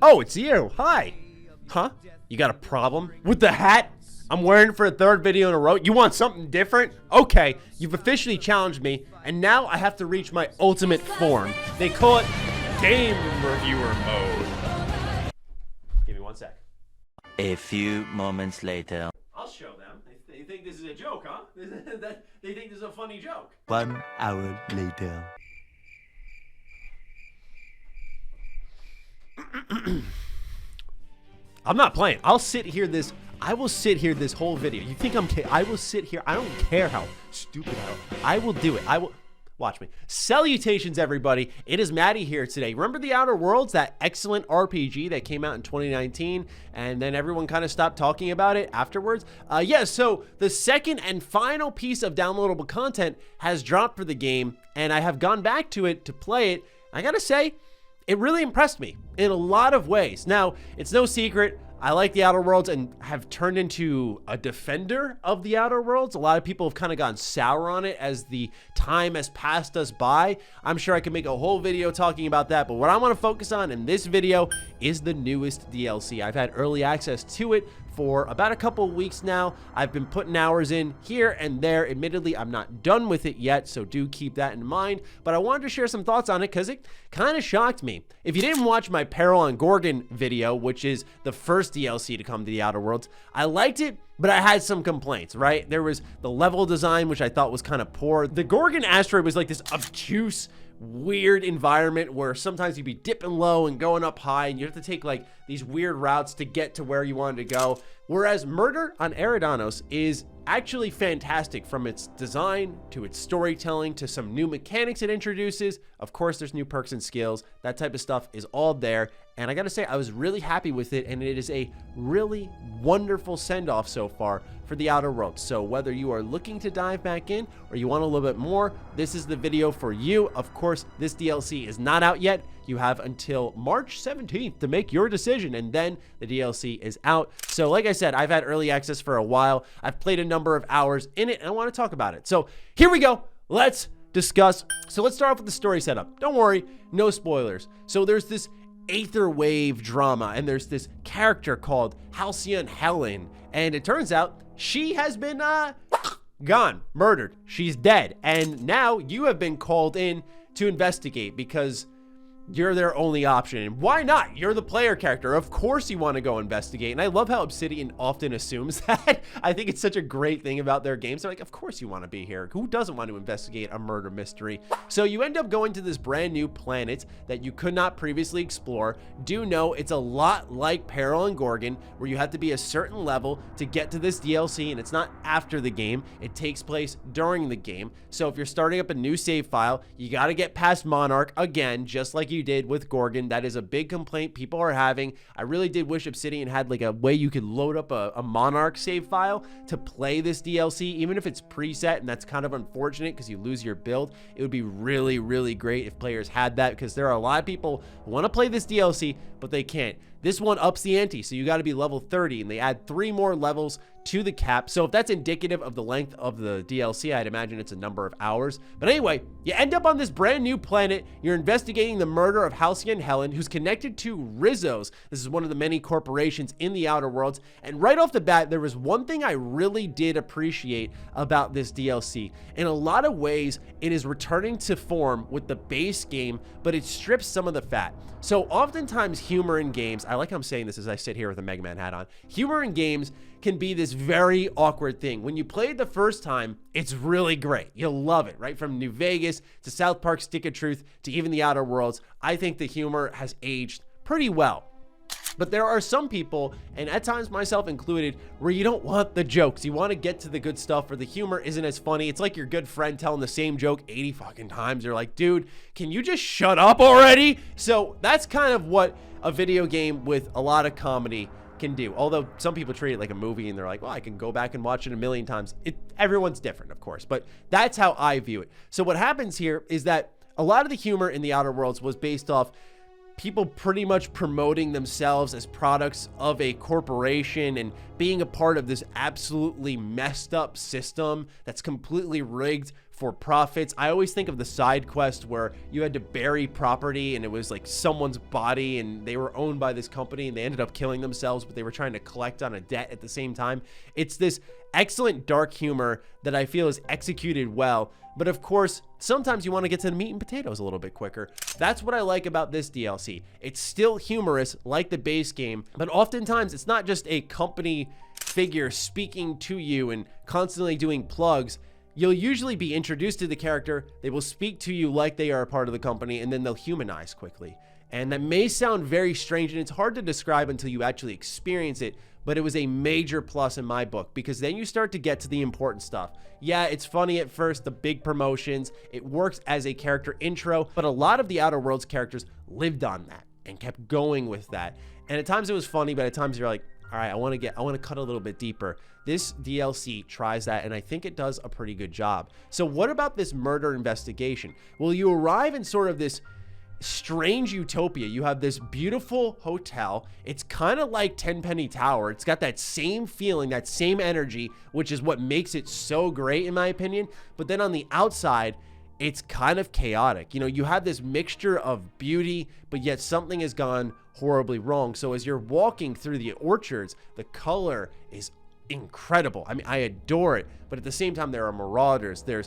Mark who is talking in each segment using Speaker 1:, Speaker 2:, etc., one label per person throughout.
Speaker 1: Oh, it's you. Hi. Huh? You got a problem with the hat I'm wearing for a third video in a row? You want something different? Okay, you've officially challenged me, and now I have to reach my ultimate form. They call it Game Reviewer Mode. Give me 1 sec.
Speaker 2: A few moments later.
Speaker 1: I'll show them. They think this is a joke, huh? They think this is a funny joke.
Speaker 2: 1 hour later.
Speaker 1: I'm not playing. I will sit here this whole video. You think I'm kidding? I will sit here. I don't care how stupid I will do it. I will. Watch me. Salutations, everybody. It is Matty here today. Remember The Outer Worlds, that excellent RPG that came out in 2019, and then everyone kind of stopped talking about it afterwards? Yeah, so the second and final piece of downloadable content has dropped for the game, and I have gone back to it to play it. I gotta say, it really impressed me in a lot of ways. Now, it's no secret, I like The Outer Worlds and have turned into a defender of The Outer Worlds. A lot of people have kind of gone sour on it as the time has passed us by. I'm sure I could make a whole video talking about that, but what I want to focus on in this video is the newest DLC. I've had early access to it for about a couple of weeks now. I've been putting hours in here and there. Admittedly, I'm not done with it yet, so do keep that in mind. But I wanted to share some thoughts on it because it kind of shocked me. If you didn't watch my Peril on Gorgon video, which is the first DLC to come to The Outer Worlds, I liked it, but I had some complaints, right? There was the level design, which I thought was kind of poor. The Gorgon asteroid was like this obtuse, weird environment where sometimes you'd be dipping low and going up high, and you have to take like these weird routes to get to where you wanted to go. Whereas Murder on Eridanos is actually fantastic, from its design to its storytelling to some new mechanics it introduces. Of course, there's new perks and skills. That type of stuff is all there. And I gotta say, I was really happy with it, and it is a really wonderful send-off so far for The Outer Worlds. So whether you are looking to dive back in or you want a little bit more, this is the video for you. Of course, this DLC is not out yet. You have until March 17th to make your decision, and then the DLC is out. So like I said, I've had early access for a while. I've played a number of hours in it, and I want to talk about it. So here we go. Let's discuss. So let's start off with the story setup. Don't worry, no spoilers. So there's this Aether Wave drama, and there's this character called Halcyon Helen, and it turns out she has been gone, murdered. She's dead, and now you have been called in to investigate because you're their only option. And why not? You're the player character. Of course you want to go investigate. And I love how Obsidian often assumes that. I think it's such a great thing about their games. They're like, of course you want to be here. Who doesn't want to investigate a murder mystery? So you end up going to this brand new planet that you could not previously explore. Do know it's a lot like Peril on Gorgon, where you have to be a certain level to get to this DLC, and it's not after the game. It takes place during the game. So if you're starting up a new save file, you got to get past Monarch again, just like you did with Gorgon. That is a big complaint people are having. I really did wish Obsidian had like a way you could load up a Monarch save file to play this DLC, even if it's preset, and that's kind of unfortunate because you lose your build. It would be really, really great if players had that, because there are a lot of people who want to play this DLC, but they can't. This one ups the ante, so you got to be level 30, and they add 3 more levels to the cap. So if that's indicative of the length of the DLC, I'd imagine it's a number of hours. But anyway, you end up on this brand new planet. You're investigating the murder of Halcyon Helen, who's connected to Rizzo's. This is one of the many corporations in The Outer Worlds. And right off the bat, there was one thing I really did appreciate about this DLC. In a lot of ways, it is returning to form with the base game, but it strips some of the fat. So oftentimes humor in games, I like how I'm saying this as I sit here with a Mega Man hat on, humor in games can be this very awkward thing. When you play it the first time, it's really great. You'll love it, right? From New Vegas to South Park Stick of Truth to even The Outer Worlds, I think the humor has aged pretty well. But there are some people, and at times myself included, where you don't want the jokes. You want to get to the good stuff, or the humor isn't as funny. It's like your good friend telling the same joke 80 fucking times. You're like, dude, can you just shut up already? So that's kind of what a video game with a lot of comedy can do. Although some people treat it like a movie and they're like, well, I can go back and watch it a million times. Everyone's different, of course, but that's how I view it. So what happens here is that a lot of the humor in The Outer Worlds was based off people pretty much promoting themselves as products of a corporation and being a part of this absolutely messed up system that's completely rigged for profits. I always think of the side quest where you had to bury property and it was like someone's body and they were owned by this company and they ended up killing themselves, but they were trying to collect on a debt at the same time. It's this excellent dark humor that I feel is executed well. But of course, sometimes you want to get to the meat and potatoes a little bit quicker. That's what I like about this DLC. It's still humorous like the base game, but oftentimes it's not just a company figure speaking to you and constantly doing plugs. You'll usually be introduced to the character, they will speak to you like they are a part of the company, and then they'll humanize quickly. And that may sound very strange, and it's hard to describe until you actually experience it, but it was a major plus in my book, because then you start to get to the important stuff. Yeah, it's funny at first, the big promotions, it works as a character intro, but a lot of the Outer Worlds characters lived on that and kept going with that. And at times it was funny, but at times you're like, all right, I want to cut a little bit deeper. This DLC tries that, and I think it does a pretty good job. So what about this murder investigation? Well, you arrive in sort of this strange utopia. You have this beautiful hotel. It's kind of like Tenpenny Tower. It's got that same feeling, that same energy, which is what makes it so great in my opinion. But then on the outside, it's kind of chaotic. You know, you have this mixture of beauty, but yet something has gone horribly wrong. So as you're walking through the orchards, the color is incredible. I mean, I adore it, but at the same time, there are marauders. There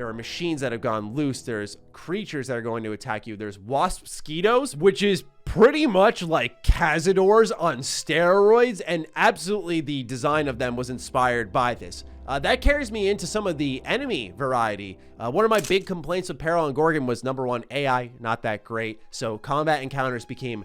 Speaker 1: are machines that have gone loose. There's creatures that are going to attack you. There's wasp mosquitoes, which is pretty much like Cazadors on steroids, and absolutely the design of them was inspired by this. That carries me into some of the enemy variety. One of my big complaints with Peril and Gorgon was number one, AI, not that great. So combat encounters became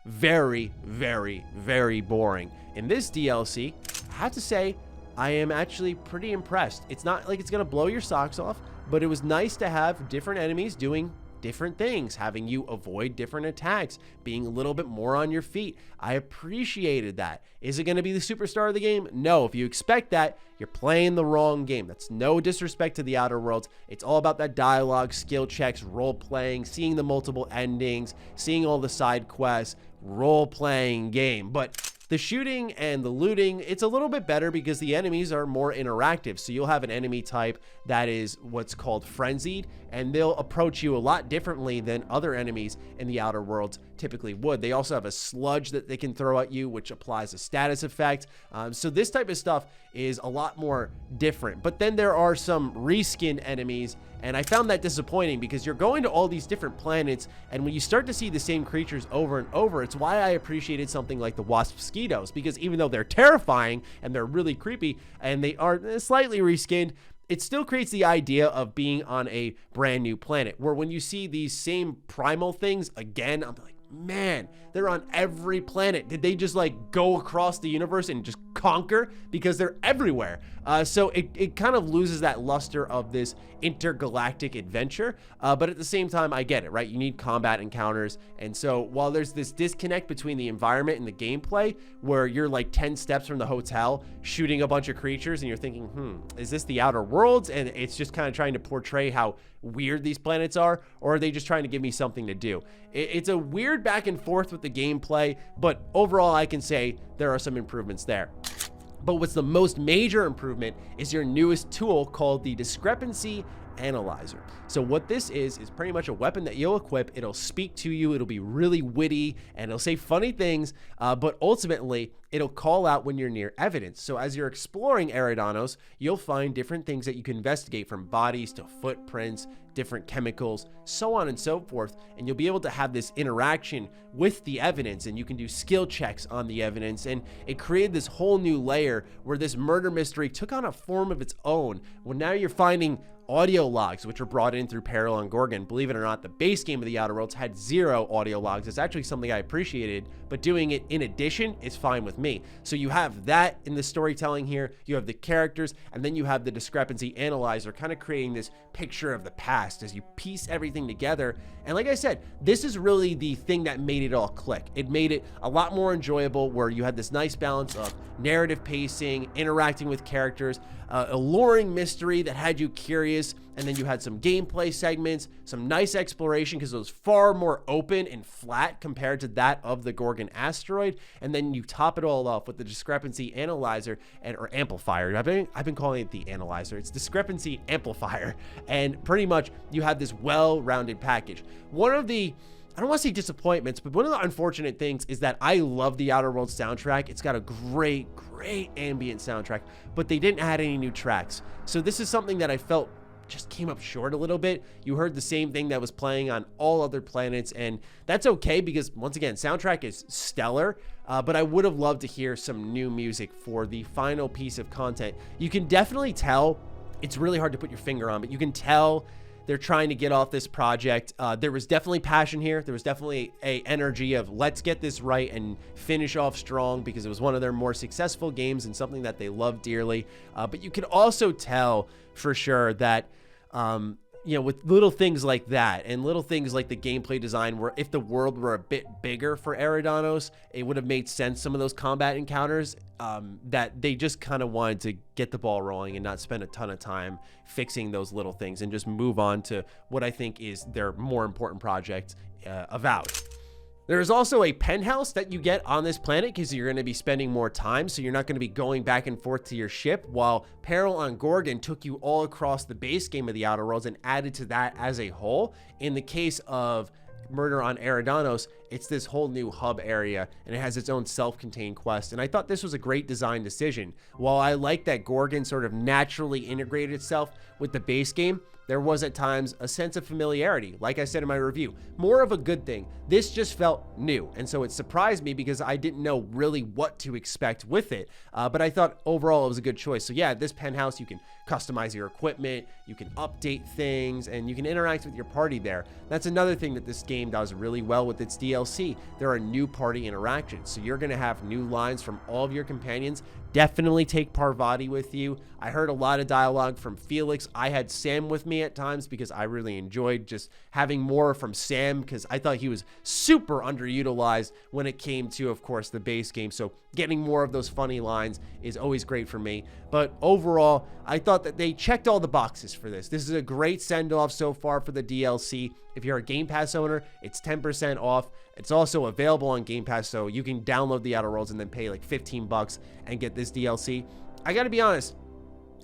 Speaker 1: very, very, very boring. In this DLC, I have to say, I am actually pretty impressed. It's not like it's gonna blow your socks off, but it was nice to have different enemies doing different things, having you avoid different attacks, being a little bit more on your feet. I appreciated that. Is it going to be the superstar of the game? No. If you expect that, you're playing the wrong game. That's no disrespect to the Outer Worlds. It's all about that dialogue, skill checks, role-playing, seeing the multiple endings, seeing all the side quests, role-playing game. But the shooting and the looting, it's a little bit better because the enemies are more interactive. So you'll have an enemy type that is what's called frenzied, and they'll approach you a lot differently than other enemies in the Outer Worlds typically would. They also have a sludge that they can throw at you, which applies a status effect. So this type of stuff is a lot more different. But then there are some reskin enemies, and I found that disappointing because you're going to all these different planets, and when you start to see the same creatures over and over, it's why I appreciated something like the wasp mosquitoes, because even though they're terrifying and they're really creepy and they are slightly reskinned, it still creates the idea of being on a brand new planet, where when you see these same primal things again, I'm like, man, they're on every planet. Did they just like go across the universe and just conquer? Because they're everywhere. So it kind of loses that luster of this intergalactic adventure. But at the same time, I get it, right? You need combat encounters. And so while there's this disconnect between the environment and the gameplay, where you're like 10 steps from the hotel shooting a bunch of creatures and you're thinking, is this the Outer Worlds? And it's just kind of trying to portray how weird these planets are, or are they just trying to give me something to do? It's a weird back and forth with the gameplay, but overall I can say there are some improvements there. But what's the most major improvement is your newest tool called the Discrepancy Analyzer. So what this is pretty much a weapon that you'll equip. It'll speak to you, it'll be really witty, and it'll say funny things, but ultimately it'll call out when you're near evidence. So as you're exploring Eridanos, you'll find different things that you can investigate, from bodies to footprints, different chemicals, so on and so forth, and you'll be able to have this interaction with the evidence, and you can do skill checks on the evidence, and it created this whole new layer where this murder mystery took on a form of its own. Well, now you're finding audio logs, which were brought in through Peril and Gorgon. Believe it or not, the base game of the Outer Worlds had 0 audio logs. It's actually something I appreciated, but doing it in addition is fine with me. So you have that in the storytelling here, you have the characters, and then you have the Discrepancy Analyzer kind of creating this picture of the past as you piece everything together. And like I said, this is really the thing that made it all click. It made it a lot more enjoyable, where you had this nice balance of narrative pacing, interacting with characters. alluring mystery that had you curious, and then you had some gameplay segments, some nice exploration because it was far more open and flat compared to that of the Gorgon asteroid, and then you top it all off with the discrepancy analyzer or amplifier. I've been calling it the analyzer. It's discrepancy amplifier, and pretty much you have this well-rounded package. One of the, I don't want to say disappointments, but one of the unfortunate things is that I love the Outer Worlds soundtrack. It's got a great ambient soundtrack, but they didn't add any new tracks. So this is something that I felt just came up short a little bit. You heard the same thing that was playing on all other planets, and that's okay because, once again, soundtrack is stellar, but I would have loved to hear some new music for the final piece of content. You can definitely tell, it's really hard to put your finger on, but you can tell they're trying to get off this project. There was definitely passion here. There was definitely a energy of let's get this right and finish off strong because it was one of their more successful games and something that they love dearly. But you can also tell for sure that, with little things like that and little things like the gameplay design, where if the world were a bit bigger for Eridanos, it would have made sense, some of those combat encounters, that they just kind of wanted to get the ball rolling and not spend a ton of time fixing those little things and just move on to what I think is their more important project, Avowed. There is also a penthouse that you get on this planet because you're going to be spending more time, so you're not going to be going back and forth to your ship, while Peril on Gorgon took you all across the base game of the Outer Worlds and added to that as a whole. In the case of Murder on Eridanos, it's this whole new hub area, and it has its own self-contained quest, and I thought this was a great design decision. While I like that Gorgon sort of naturally integrated itself with the base game, there was at times a sense of familiarity. Like I said in my review, more of a good thing. This just felt new, and so it surprised me because I didn't know really what to expect with it, but I thought overall it was a good choice. So yeah, this penthouse, you can customize your equipment, you can update things, and you can interact with your party there. That's another thing that this game does really well with its DLC. There are new party interactions, so you're going to have new lines from all of your companions. Definitely take Parvati with you. I heard a lot of dialogue from Felix. I had Sam with me at times because I really enjoyed just having more from Sam because I thought he was super underutilized when it came to, of course, the base game. So getting more of those funny lines is always great for me. But overall, I thought that they checked all the boxes for this. This is a great send-off so far for the DLC. If you're a Game Pass owner, it's 10% off. It's also available on Game Pass, so you can download the Outer Worlds and then pay like 15 bucks and get this DLC. I gotta be honest,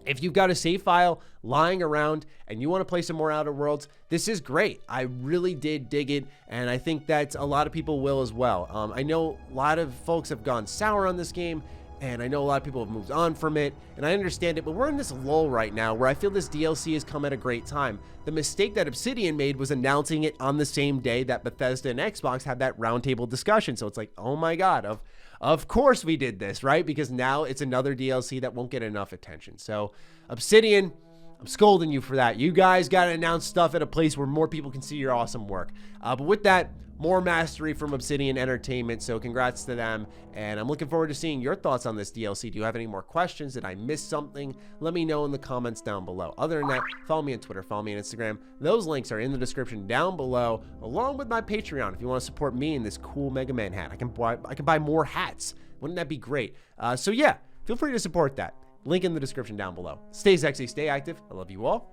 Speaker 1: if you've got a save file lying around and you want to play some more Outer Worlds, this is great. I really did dig it, and I think that a lot of people will as well. I know a lot of folks have gone sour on this game, and I know a lot of people have moved on from it, and I understand it, but we're in this lull right now where I feel this DLC has come at a great time. The mistake that Obsidian made was announcing it on the same day that Bethesda and Xbox had that roundtable discussion. So it's like, oh my God, of course we did this, right? Because now it's another DLC that won't get enough attention. So Obsidian, I'm scolding you for that. You guys got to announce stuff at a place where more people can see your awesome work. But with that, more mastery from Obsidian Entertainment, so congrats to them, and I'm looking forward to seeing your thoughts on this DLC. Do you have any more questions? Did I miss something? Let me know in the comments down below. Other than that, follow me on Twitter, follow me on Instagram. Those links are in the description down below, along with my Patreon if you want to support me in this cool Mega Man hat. I can buy more hats. Wouldn't that be great? So yeah, feel free to support that. Link in the description down below. Stay sexy, stay active. I love you all.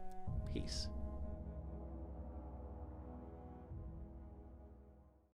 Speaker 1: Peace.